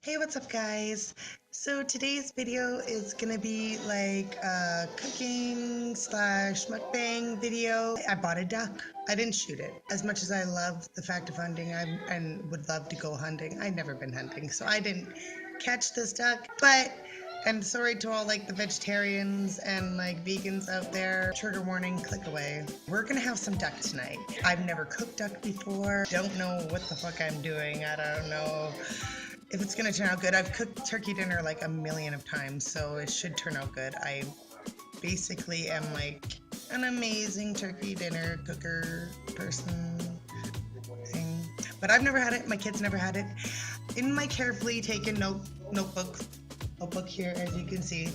Hey, what's up guys? So today's video is gonna be like a cooking slash mukbang video. I bought a duck. I didn't shoot it. As much as I love the fact of hunting and would love to go hunting, I've never been hunting, so I didn't catch this duck. But I'm sorry to all like the vegetarians and like vegans out there. Trigger warning, click away. We're gonna have some duck tonight. I've never cooked duck before. Don't know what the fuck I'm doing. I don't know if it's gonna turn out good. I've cooked turkey dinner like a million of times, so it should turn out good. I basically am like an amazing turkey dinner cooker person thing. But I've never had it, my kids never had it. In my carefully taken notebook here, as you can see,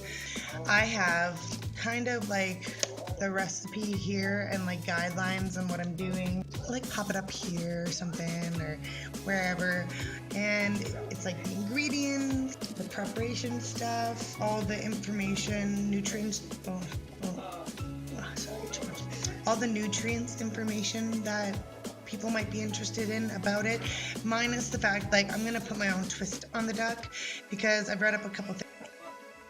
I have kind of like the recipe here and like guidelines on what I'm doing. I'll like pop it up here or something or wherever, and it's like the ingredients, the preparation stuff, all the information, nutrients, all the nutrients information that people might be interested in about it, minus the fact like I'm gonna put my own twist on the duck because I've read up a couple things.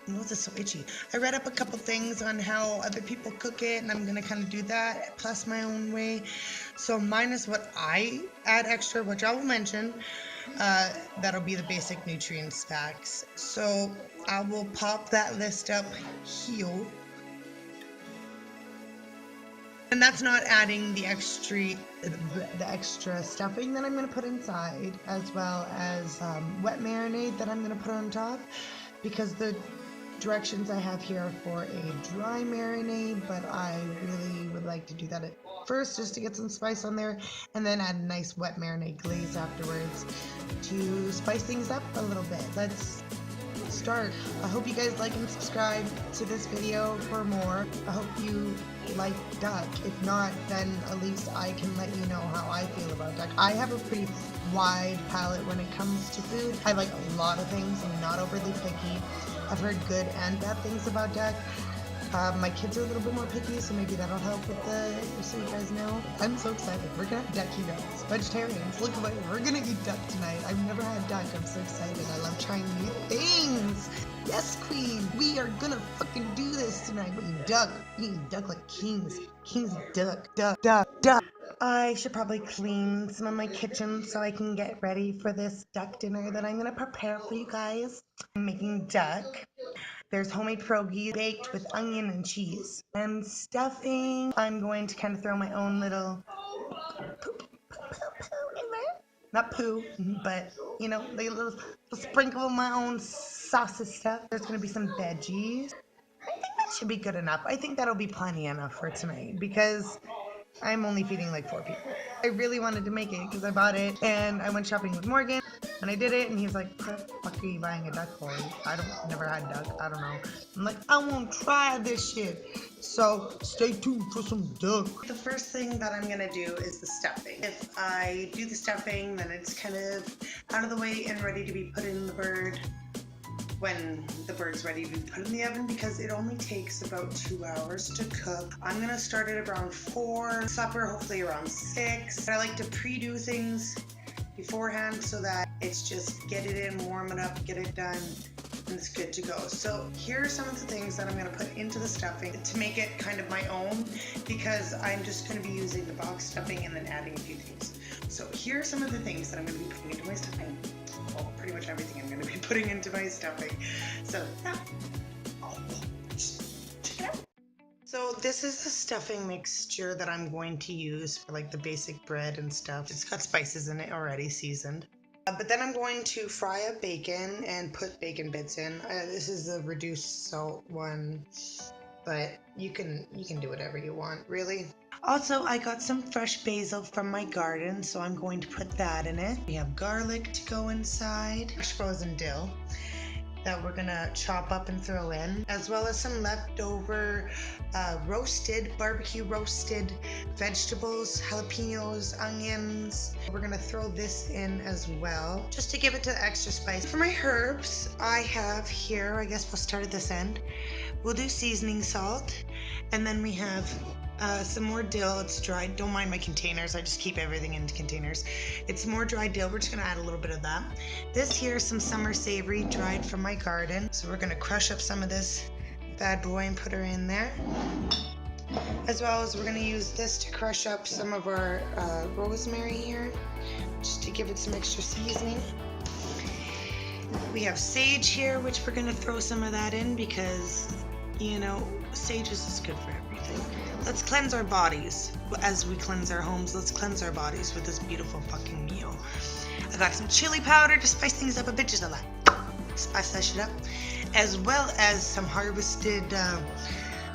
My nose is so itchy. I read up a couple things on how other people cook it, and I'm gonna kind of do that plus my own way. So minus what I add extra, which I will mention, that'll be the basic nutrients facts. So I will pop that list up here. And that's not adding the extra stuffing that I'm going to put inside, as well as wet marinade that I'm going to put on top, because the directions I have here are for a dry marinade, but I really would like to do that at first just to get some spice on there, and then add a nice wet marinade glaze afterwards to spice things up a little bit. Let's start. I hope you guys like and subscribe to this video for more. I hope you like duck. If not, then at least I can let you know how I feel about duck. I have a pretty wide palate when it comes to food. I like a lot of things. I'm not overly picky. I've heard good and bad things about duck. My kids are a little bit more picky, so maybe that'll help with the, so you guys know. I'm so excited. We're gonna have duck, you guys. Vegetarians, look away. We're gonna eat duck tonight. I've never had duck. I'm so excited. I love trying new things. Yes, queen. We are gonna fucking do this tonight. We're eating duck. We're eating duck like kings. Kings of duck. Duck. I should probably clean some of my kitchen so I can get ready for this duck dinner that I'm gonna prepare for you guys. I'm making duck. There's homemade pierogi baked with onion and cheese. And stuffing, I'm going to kind of throw my own little poo in there. Not poo, but you know, like a little sprinkle of my own sausage stuff. There's going to be some veggies. I think that should be good enough. I think that'll be plenty enough for tonight because I'm only feeding like 4 people. I really wanted to make it because I bought it and I went shopping with Morgan and I did it and he was like, what the fuck are you buying a duck for? Never had duck, I don't know. I'm like, I want to try this shit. So stay tuned for some duck. The first thing that I'm gonna do is the stuffing. If I do the stuffing, then it's kind of out of the way and ready to be put in the bird when the bird's ready to be put in the oven, because it only takes about 2 hours to cook. I'm gonna start it around 4, supper hopefully around 6. I like to pre-do things beforehand so that it's just get it in, warm it up, get it done, and it's good to go. So here are some of the things that I'm gonna put into the stuffing to make it kind of my own, because I'm just gonna be using the box stuffing and then adding a few things. So here are some of the things that I'm gonna be putting into my stuffing. Well, pretty much everything I'm going to be putting into my stuffing. So, yeah. Check it out. So this is the stuffing mixture that I'm going to use for like the basic bread and stuff. It's got spices in it already, seasoned. But then I'm going to fry up bacon and put bacon bits in. This is the reduced salt one, but you can do whatever you want, really. Also, I got some fresh basil from my garden, so I'm going to put that in it. We have garlic to go inside, fresh frozen dill that we're gonna chop up and throw in, as well as some leftover barbecue roasted vegetables, jalapenos, onions. We're gonna throw this in as well, just to give it the extra spice. For my herbs, I have here, I guess we'll start at this end. We'll do seasoning salt, and then we have Some more dill. It's dried. Don't mind my containers. I just keep everything in containers. It's more dried dill. We're just gonna add a little bit of that. This here is some summer savory dried from my garden. So we're gonna crush up some of this bad boy and put her in there. As well as we're gonna use this to crush up some of our rosemary here, just to give it some extra seasoning. We have sage here, which we're gonna throw some of that in because, you know, sage is just good for everything. Let's cleanse our bodies. As we cleanse our homes, let's cleanse our bodies with this beautiful fucking meal. I got some chili powder to spice things up a bit, just a lot. Spice that shit up. As well as some harvested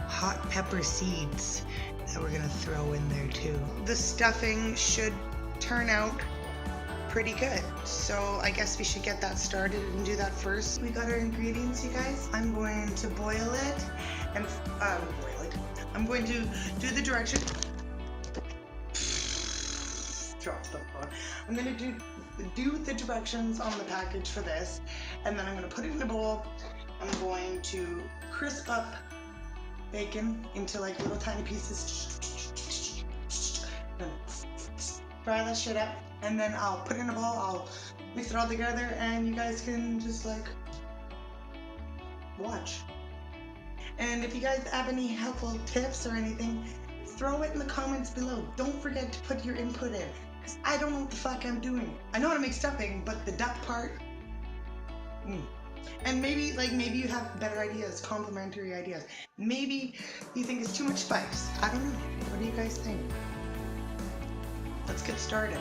hot pepper seeds that we're gonna throw in there too. The stuffing should turn out pretty good. So I guess we should get that started and do that first. We got our ingredients, you guys. I'm going to boil it and I'm going to do the direction. Drop the phone. I'm going to do the directions on the package for this, and then I'm going to put it in a bowl. I'm going to crisp up bacon into like little tiny pieces. Fry that shit up, and then I'll put it in a bowl. I'll mix it all together, and you guys can just like watch. And if you guys have any helpful tips or anything, throw it in the comments below. Don't forget to put your input in, because I don't know what the fuck I'm doing. I know how to make stuffing, but the duck part, And maybe you have better ideas, complimentary ideas. Maybe you think it's too much spice. I don't know. What do you guys think? Let's get started.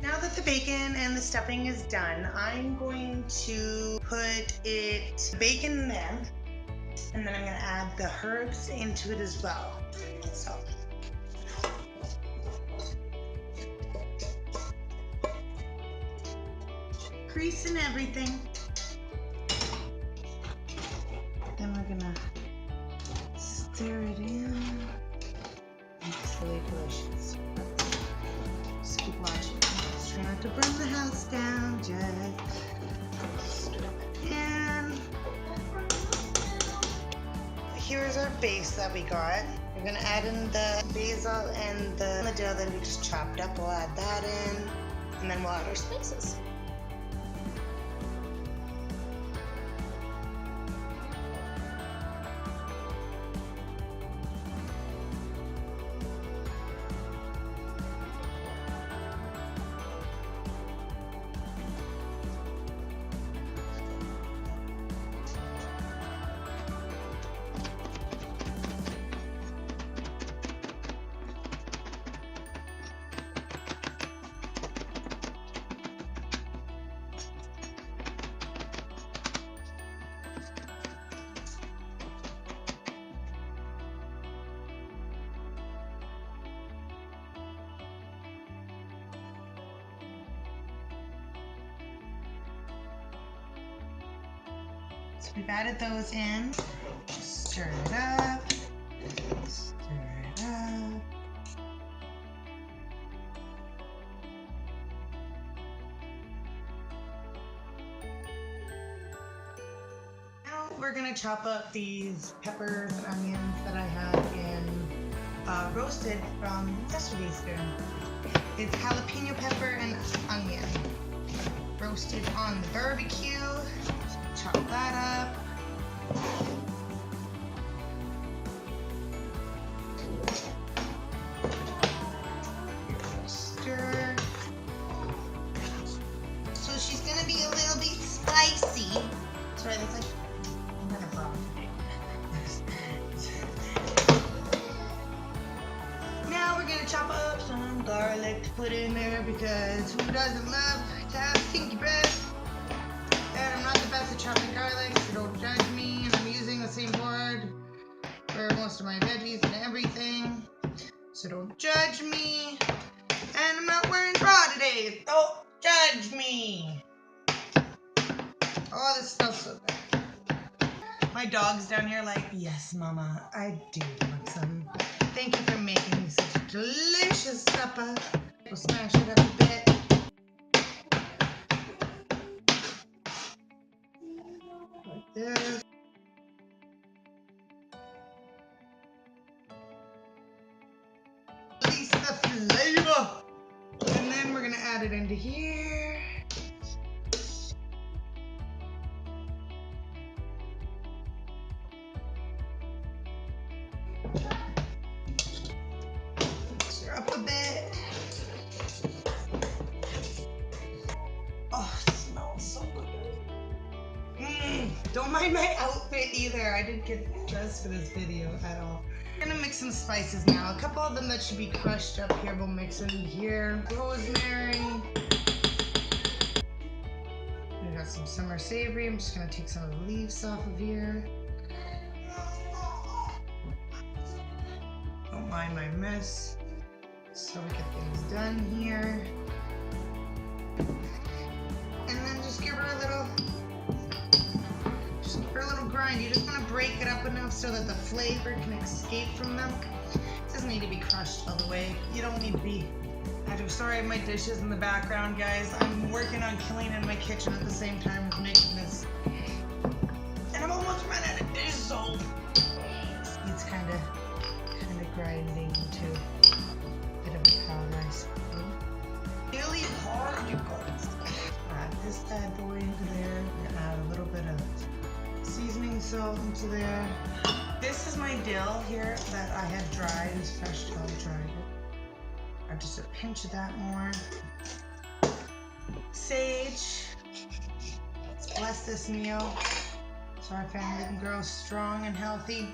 Now that the bacon and the stuffing is done, I'm going to put bacon in, and then I'm going to add the herbs into it as well. So, grease and everything. Then we're gonna stir it in. It's really delicious. Just keep watching. Just try not to burn the house down, just stir it in. Here's our base that we got. We're gonna add in the basil and the dill that we just chopped up. We'll add that in, and then we'll add our spices. So we've added those in. Stir it up. Stir it up. Now we're gonna chop up these peppers and onions that I have in roasted from yesterday's dinner. It's jalapeno pepper and onion roasted on the barbecue. Chop that up. Stir. So she's gonna be a little bit spicy. Sorry, that's like another problem. Now we're gonna chop up some garlic to put in there because who doesn't love to have stinky breath? And I'm not the best at chopping garlic, so don't judge me. And I'm using the same board for most of my veggies and everything, so don't judge me. And I'm not wearing bra today, so don't judge me. Oh, this smells so good. My dog's down here like, yes, Mama, I do want some. Thank you for making me such a delicious supper. We'll smash it up a bit. Like this. Release the flavor. And then we're gonna add it into here. Stir up a bit. Oh, it smells so good. Don't mind my outfit either. I didn't get dressed for this video at all. I'm gonna mix some spices now. A couple of them that should be crushed up here. We'll mix in here. Rosemary. We got some summer savory. I'm just gonna take some of the leaves off of here. Don't mind my mess. So we get things done here. And then just give her a little grind. You just want to break it up enough so that the flavor can escape from them. It doesn't need to be crushed all the way. You don't need to be. I'm sorry my dishes in the background, guys. I'm working on cleaning my kitchen at the same time as making this. And I'm almost run out of dish soap. It's kind of grinding to a bit of a powder, I suppose. Really hard, you guys. Add this bad boy into there. I'm gonna add a little bit of seasoning salt into there. This is my dill here that I had dried. It's fresh dill, I dried it. Add just a pinch of that more. Sage. Let's bless this meal so our family can grow strong and healthy.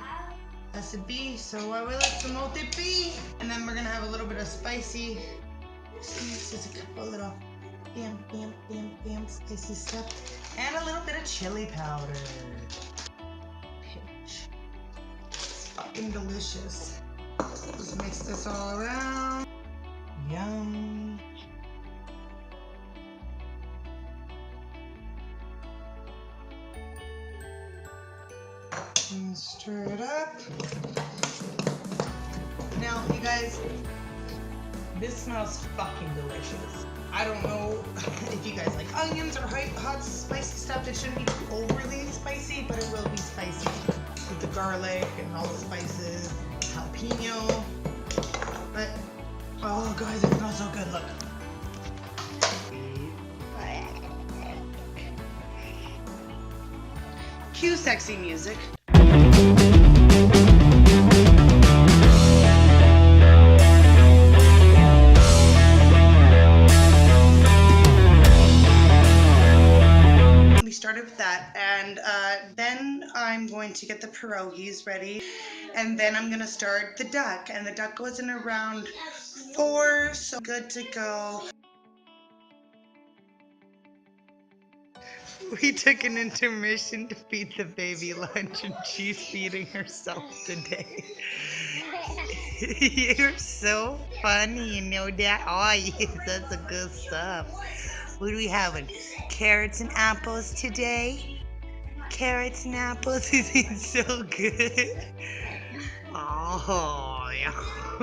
Blessed be, so I will let some mote be. And then we're gonna have a little bit of spicy. Just a couple little bam, spicy stuff. And a little bit of chili powder. Pinch. It's fucking delicious. Just mix this all around. Yum. And stir it up. Now, you guys, this smells fucking delicious. I don't know if you guys like onions or hot spicy stuff. It shouldn't be overly spicy, but it will be spicy with the garlic and all the spices, jalapeno. But, oh guys, it smells so good, look. Cue sexy music. We started with that, and then I'm going to get the pierogies ready, and then I'm gonna start the duck, and the duck goes in around 4, so good to go. We took an intermission to feed the baby lunch, and she's feeding herself today. You're so funny, you know that? Oh, yes, that's a good stuff. What are we having? Carrots and apples today? Carrots and apples? It's so good. Oh, yeah.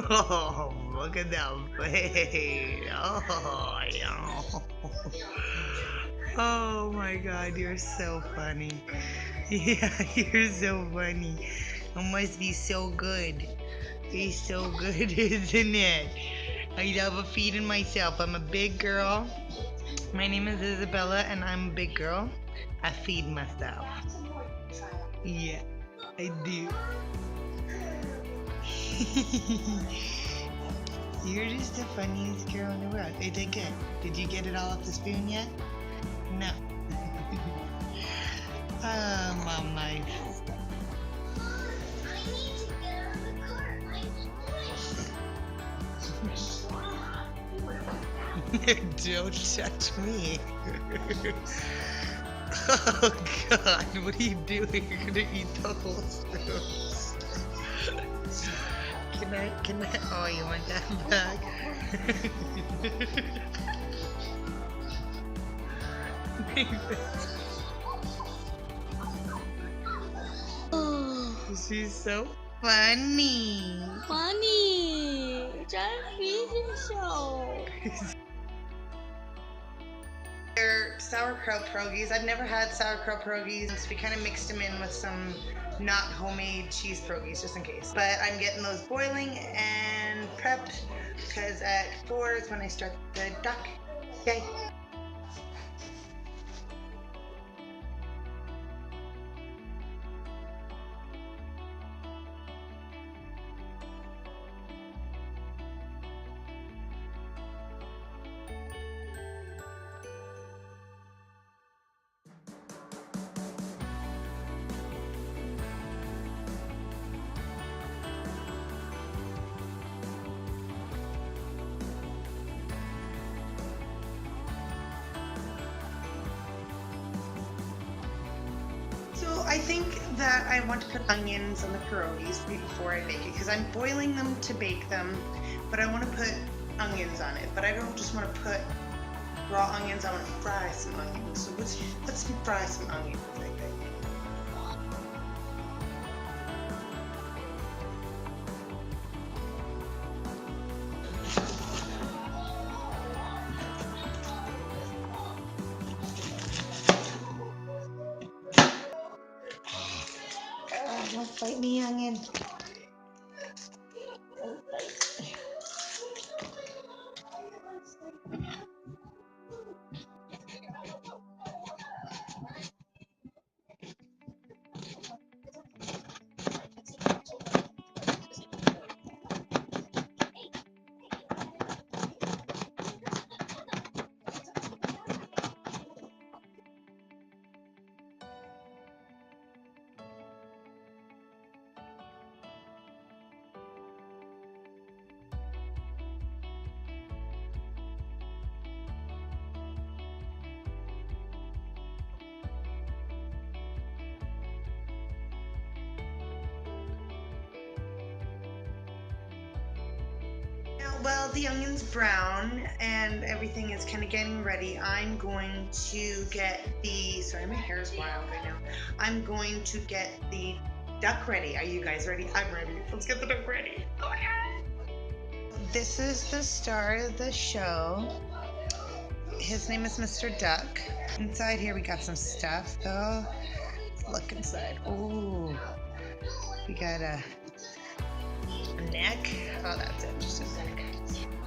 Oh, look at that face. Oh, yeah. Oh my God, you're so funny. Yeah, you're so funny. It must be so good. It's so good, isn't it? I love feeding myself. I'm a big girl. My name is Isabella, and I'm a big girl. I feed myself. Yeah, I do. You're just the funniest girl in the world. Is it good? Did you get it all off the spoon yet? No. Oh, Mom life. Don't touch me. Oh God, what are you doing? You're gonna eat the whole spoon. Can I, oh, you want that back? She's so funny. Funny，真皮手。 They're sauerkraut pierogies. I've never had sauerkraut pierogies, so we kind of mixed them in with some not homemade cheese pierogies just in case. But I'm getting those boiling and prepped because at 4 is when I start the duck. Yay! So I think that I want to put onions on the pierogies before I bake it because I'm boiling them to bake them, but I want to put onions on it. But I don't just want to put raw onions, I want to fry some onions. So let's fry some onions, I think. Don't fight me, onion. Well, the onion's brown and everything is kind of getting ready. I'm going to get the, sorry, my hair is wild right now. I'm going to get the duck ready. Are you guys ready? I'm ready. Let's get the duck ready. Oh my God. This is the star of the show. His name is Mr. Duck. Inside here we got some stuff though. Let's look inside. Ooh, we got a neck. Oh, that's it, just a neck.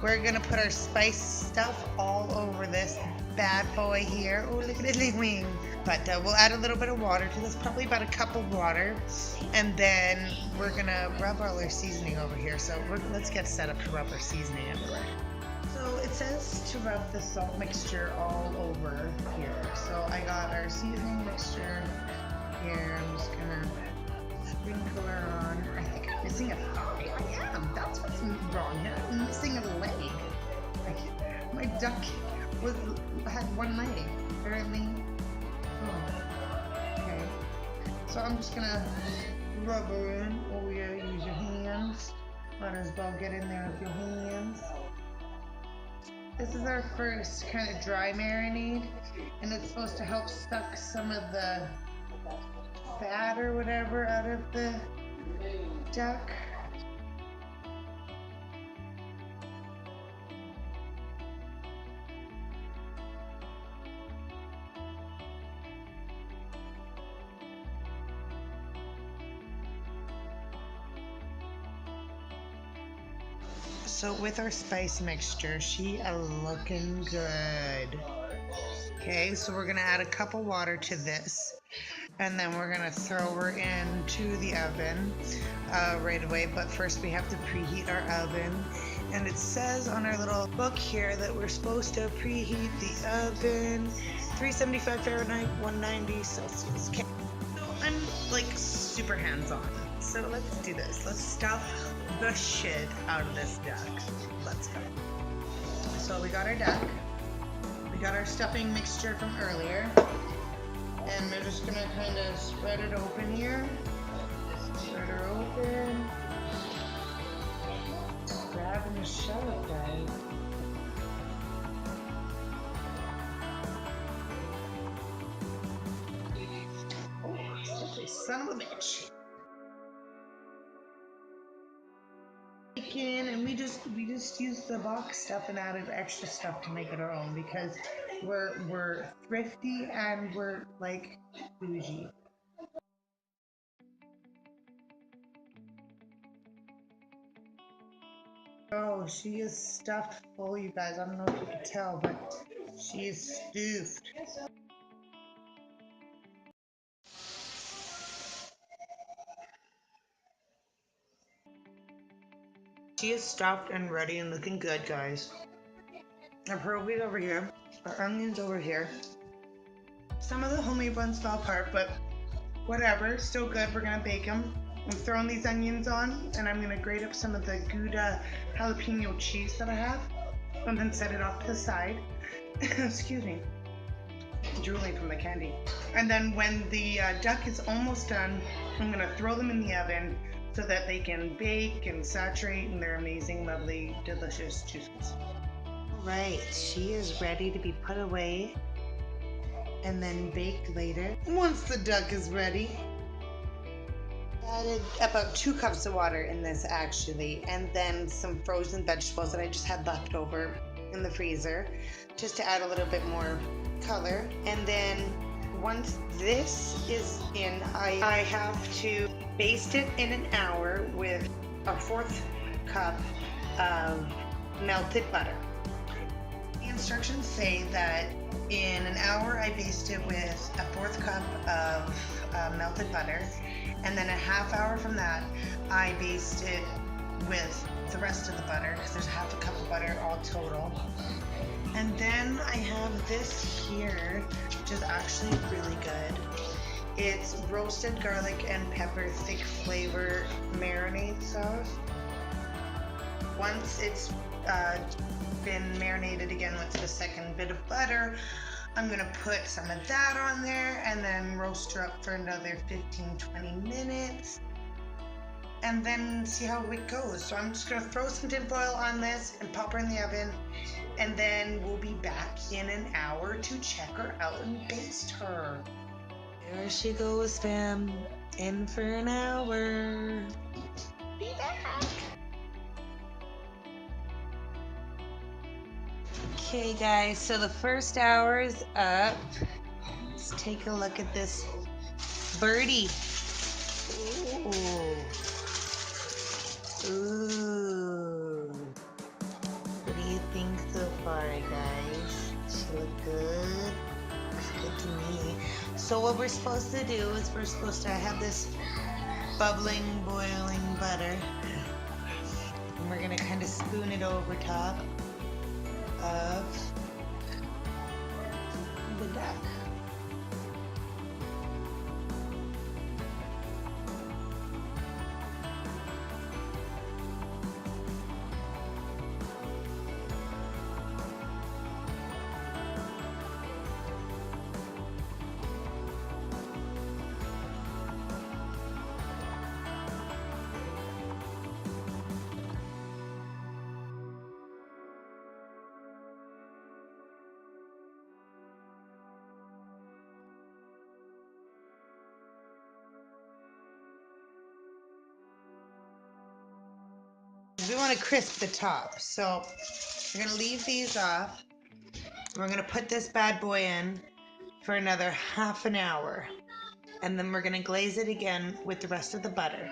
We're gonna put our spice stuff all over this bad boy here. Oh, look at his little wing. But we'll add a little bit of water to this, probably about a cup of water. And then we're gonna rub all our seasoning over here. So let's get set up to rub our seasoning everywhere. So it says to rub the salt mixture all over here. So I got our seasoning mixture here. I'm just gonna sprinkle her on. I think I'm missing a thigh. I am. That's what's wrong here. I'm missing a leg. My duck had one leg. Apparently. Oh. Okay. So I'm just gonna rub her in. Oh yeah, use your hands. Might as well get in there with your hands. This is our first kind of dry marinade, and it's supposed to help suck some of the fat or whatever out of the duck. So with our spice mixture, she is looking good. Okay, so we're gonna add a cup of water to this, and then we're gonna throw her into the oven right away. But first we have to preheat our oven, and it says on our little book here that we're supposed to preheat the oven 375 Fahrenheit, 190 Celsius. Okay, so I'm like super hands-on. So let's do this. Let's stuff the shit out of this duck. Let's go. So we got our duck. We got our stuffing mixture from earlier. And we're just gonna kind of spread it open here. Spread her open. Grabbing the shell, guys. Oh, son of a bitch. And we just used the box stuff and added extra stuff to make it our own because we're thrifty and we're like bougie. Oh, she is stuffed full, you guys. I don't know if you can tell, but she is stuffed. She is stuffed and ready and looking good, guys. Our pierogies over here, our onions over here. Some of the homemade ones fell apart, but whatever, still good. We're gonna bake them. I'm throwing these onions on, and I'm gonna grate up some of the Gouda jalapeno cheese that I have, and then set it off to the side. Excuse me, drooling from the candy. And then when the duck is almost done, I'm gonna throw them in the oven so that they can bake and saturate in their amazing, lovely, delicious juices. Right, she is ready to be put away and then baked later. Once the duck is ready. Added about 2 cups of water in this actually, and then some frozen vegetables that I just had left over in the freezer just to add a little bit more color. And then once this is in, I have to baste it in an hour with a 1/4 cup of melted butter. The instructions say that in an hour I baste it with a 1/4 cup of melted butter, and then a half hour from that I baste it with the rest of the butter because there's a 1/2 cup of butter all total. And then I have this here, which is actually really good. It's roasted garlic and pepper thick flavor marinade sauce. Once it's been marinated again with the second bit of butter, I'm gonna put some of that on there and then roast her up for another 15-20 minutes and then see how it goes. So I'm just gonna throw some tin foil on this and pop her in the oven, and then we'll be back in an hour to check her out and baste her. There she goes, fam. In for an hour. Be back. Okay, guys, so the first hour is up. Let's take a look at this birdie. Ooh. Ooh. What do you think so far, guys? She look good? Looks good to me. So what we're supposed to do is we're supposed to have this bubbling, boiling butter. And we're gonna kind of spoon it over top of the duck. We want to crisp the top, so we're gonna leave these off. We're gonna put this bad boy in for another half an hour, and then we're gonna glaze it again with the rest of the butter.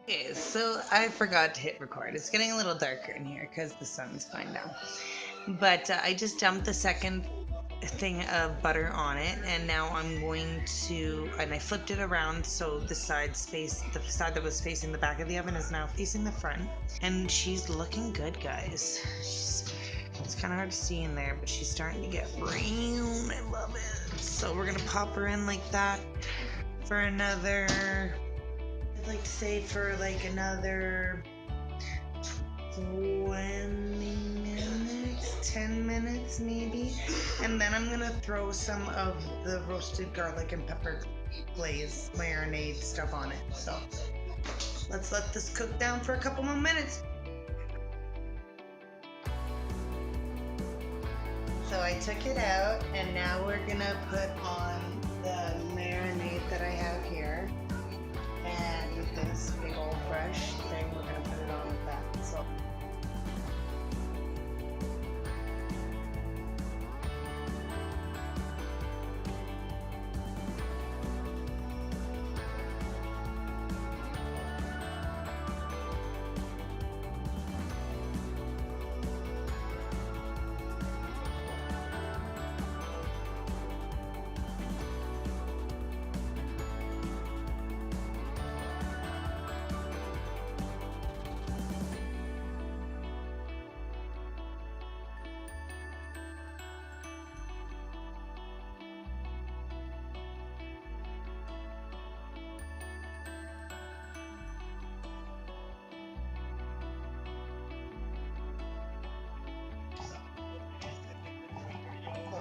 Okay, so I forgot to hit record. It's getting a little darker in here because the sun's going down. But I just dumped the second thing of butter on it, and now I'm going to, and I flipped it around so the side that was facing the back of the oven is now facing the front, and she's looking good, guys. It's kind of hard to see in there, but she's starting to get brown. I love it. So we're gonna pop her in like that for another, I'd like to say for like another 20 minutes, 10 minutes maybe. And then I'm gonna throw some of the roasted garlic and pepper glaze marinade stuff on it. So let's let this cook down for a couple more minutes. So I took it out, and now we're gonna put on the marinade that I have here. And with this big old brush thing, we're gonna put it on with that. So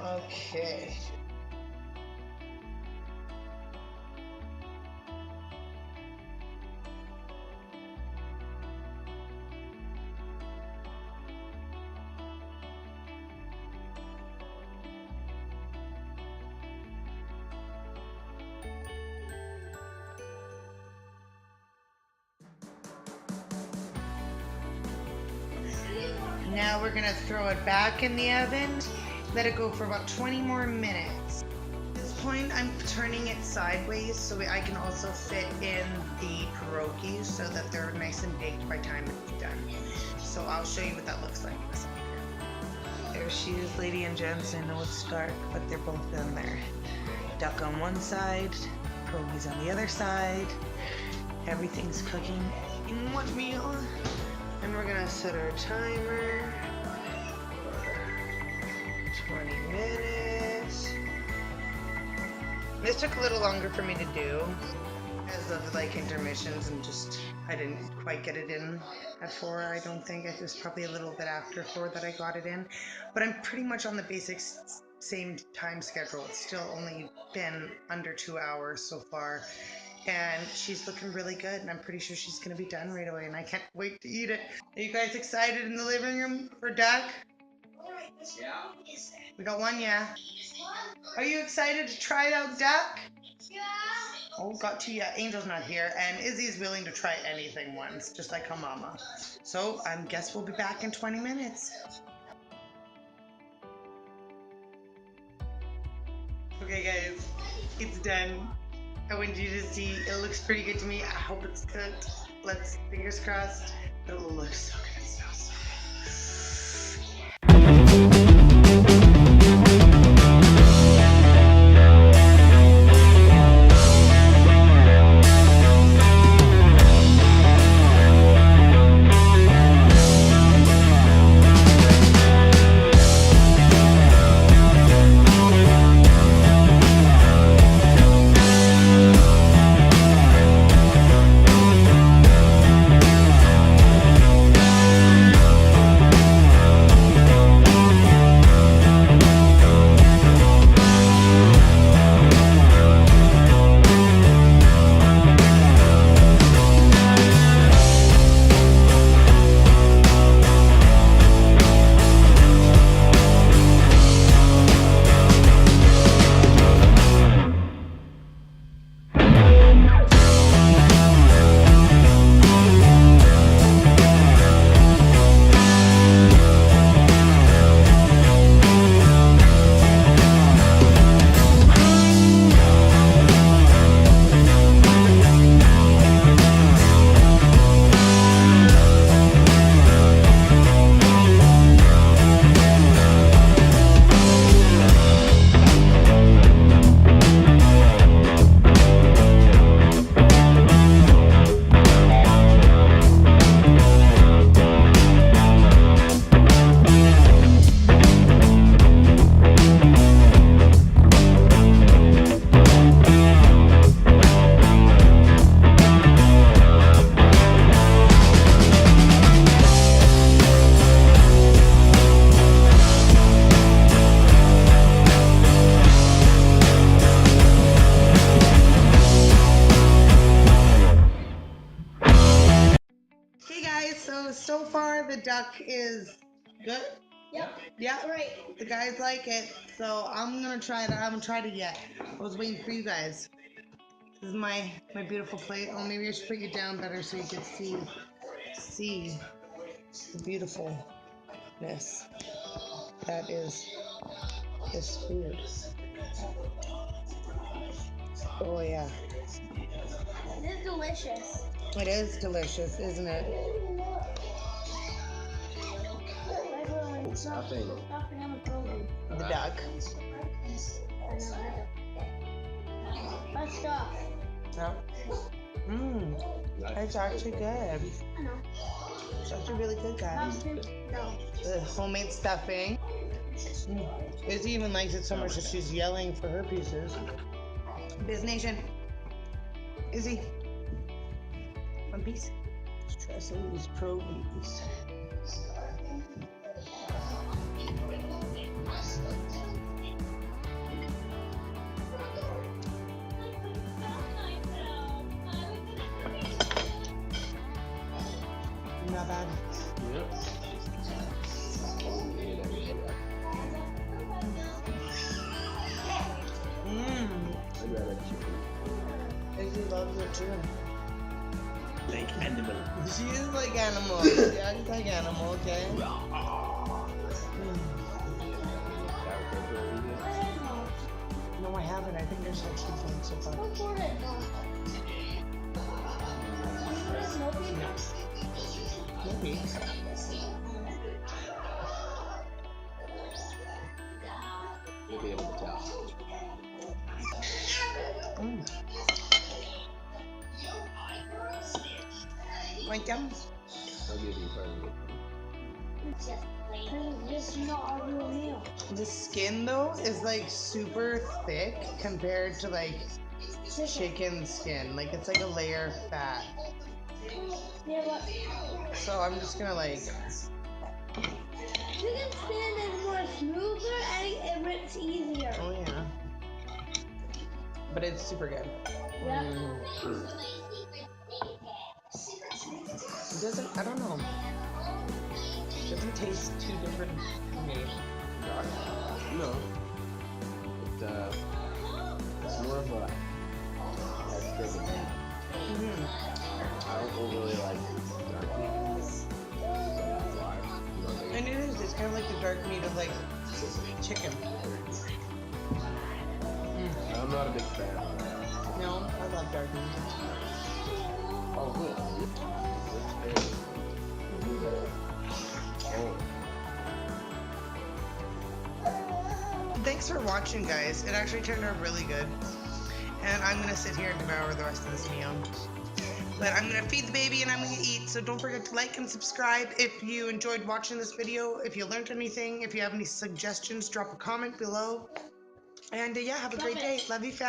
okay. Now we're gonna throw it back in the oven, let it go for about 20 more minutes. At this point, I'm turning it sideways so I can also fit in the pierogies so that they're nice and baked by the time it's done. So I'll show you what that looks like in a second. There she is, ladies and gents. I know it's dark, but they're both done there. Duck on one side, pierogies on the other side. Everything's cooking in one meal. And we're gonna set our timer for 20 minutes. This took a little longer for me to do because of like intermissions and just I didn't quite get it in at 4. I don't think it was probably a little bit after 4 that I got it in, but I'm pretty much on the basic same time schedule. It's still only been under 2 hours so far. And she's looking really good, and I'm pretty sure she's gonna be done right away, and I can't wait to eat it. Are you guys excited in the living room for duck? Yeah. We got one, yeah. Are you excited to try out duck? Yeah. Oh, got to, yeah. Angel's not here, and Izzy's willing to try anything once, just like her mama. So I guess we'll be back in 20 minutes. Okay, guys, it's done. I want you to see. It looks pretty good to me. I hope it's cooked. Let's, fingers crossed. It looks so good. It smells so so far the duck is good. Yep. Yeah. Right. The guys like it, so I'm gonna try it. I haven't tried it yet. I was waiting for you guys. This is my beautiful plate. Oh, maybe I should put you down better so you can see the beautifulness that is this food. Oh yeah. This is delicious. It is delicious, isn't it? The duck. Let's stop. No. It's actually good. I know. It's actually really good, guys. No. The homemade stuffing. Izzy even likes it so much that she's yelling for her pieces. Biz Nation. Izzy. One piece. Let's try some of these probies. Not bad. Yep. Izzy loves it too. Like animal. She is like animal. Yeah, she's like animal, okay? No, I haven't. I think there's actually fun so far. Maybe. You'll be able to tell. Like them? I'll give you part of it. This is not a real meal. The skin though is like super thick compared to like chicken skin. Like it's like a layer of fat. Yeah, but So I'm just gonna like. chicken skin is more smoother and it rips easier. Oh yeah. But it's super good. Yeah. It doesn't. I don't know. It doesn't taste too different to me. No. It's more of a extra than I don't overly like dark meat. So that's why. And it is. It's kind of like the dark meat of like chicken. I'm not a big fan of No, I love dark meat. Oh, good. Looks good. Oh. Thanks for watching, guys. It actually turned out really good. And I'm gonna sit here and devour the rest of this meal. But I'm gonna feed the baby and I'm gonna eat. So don't forget to like and subscribe if you enjoyed watching this video. If you learned anything, if you have any suggestions, drop a comment below. And yeah, have a great day. Love you, fam.